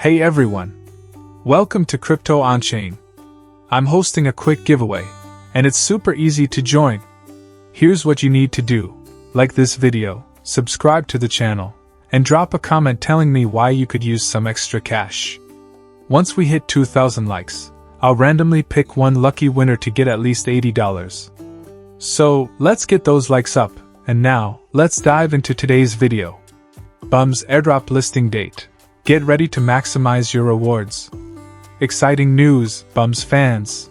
Hey everyone! Welcome to Crypto On-Chain. I'm hosting a quick giveaway, and it's super easy to join. Here's what you need to do. Like this video, subscribe to the channel, and drop a comment telling me why you could use some extra cash. Once we hit 2,000 likes, I'll randomly pick one lucky winner to get at least $80. So, let's get those likes up, and now, let's dive into today's video. BUMS Airdrop listing date. Get ready to maximize your rewards. Exciting news, BUMS fans!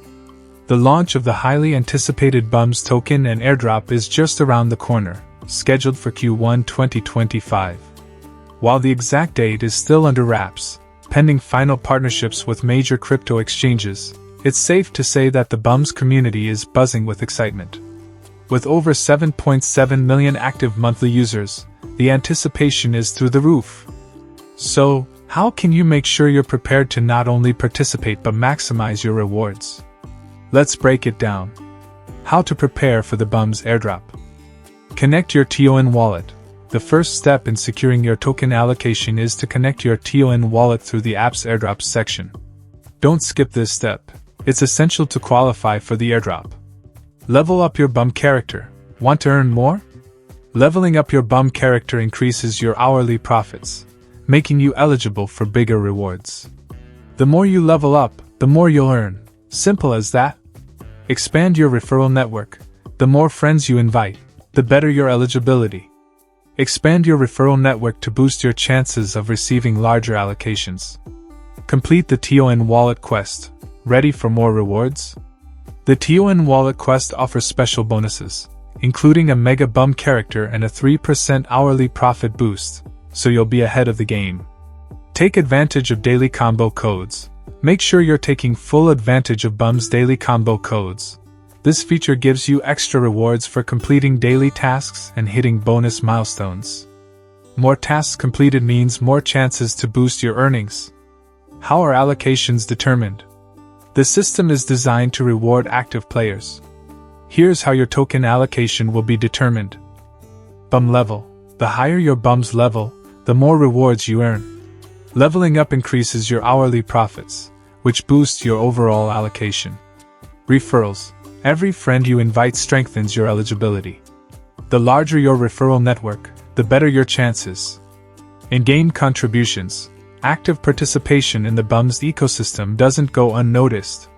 The launch of the highly anticipated BUMS token and airdrop is just around the corner, scheduled for Q1 2025. While the exact date is still under wraps, pending final partnerships with major crypto exchanges, it's safe to say that the BUMS community is buzzing with excitement. With over 7.7 million active monthly users, the anticipation is through the roof. So, how can you make sure you're prepared to not only participate but maximize your rewards? Let's break it down. How to prepare for the BUMS airdrop. Connect your TON wallet. The first step in securing your token allocation is to connect your TON wallet through the app's airdrop section. Don't skip this step. It's essential to qualify for the airdrop. Level up your BUM character. Want to earn more? Leveling up your BUM character increases your hourly profits, making you eligible for bigger rewards. The more you level up, the more you'll earn. Simple as that. Expand your referral network. The more friends you invite, the better your eligibility. Expand your referral network to boost your chances of receiving larger allocations. Complete the TON wallet quest. Ready for more rewards? The TON wallet quest offers special bonuses, including a mega BUM character and a 3% hourly profit boost, so you'll be ahead of the game. Take advantage of daily combo codes. Make sure you're taking full advantage of BUMS daily combo codes. This feature gives you extra rewards for completing daily tasks and hitting bonus milestones. More tasks completed means more chances to boost your earnings. How are allocations determined? The system is designed to reward active players. Here's how your token allocation will be determined. BUM level. The higher your BUMS level, the more rewards you earn. Leveling up increases your hourly profits, which boosts your overall allocation. Referrals. Every friend you invite strengthens your eligibility. The larger your referral network, the better your chances. In-game contributions. Active participation in the BUMS ecosystem doesn't go unnoticed.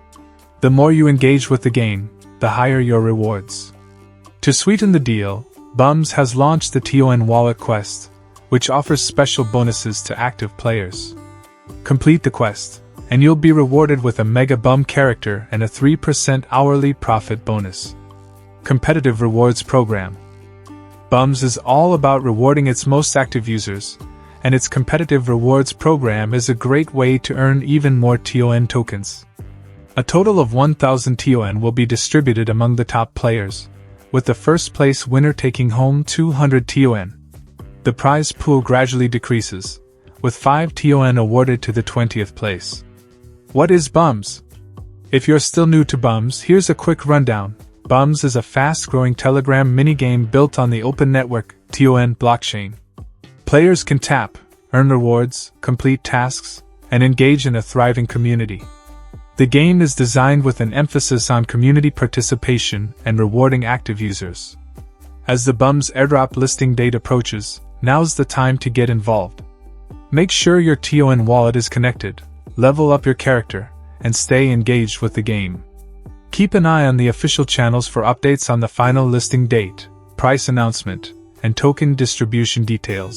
The more you engage with the game, the higher your rewards. To sweeten the deal, BUMS has launched the TON wallet quest, which offers special bonuses to active players. Complete the quest, and you'll be rewarded with a mega BUM character and a 3% hourly profit bonus. Competitive Rewards Program. BUMS is all about rewarding its most active users, and its Competitive Rewards Program is a great way to earn even more TON tokens. A total of 1,000 TON will be distributed among the top players, with the first place winner taking home 200 TON. The prize pool gradually decreases, with 5 TON awarded to the 20th place. What is BUMS? If you're still new to BUMS, here's a quick rundown. BUMS is a fast-growing Telegram minigame built on the open network, TON blockchain. Players can tap, earn rewards, complete tasks, and engage in a thriving community. The game is designed with an emphasis on community participation and rewarding active users. As the BUMS airdrop listing date approaches, now's the time to get involved. Make sure your TON wallet is connected, level up your character, and stay engaged with the game. Keep an eye on the official channels for updates on the final listing date, price announcement, and token distribution details.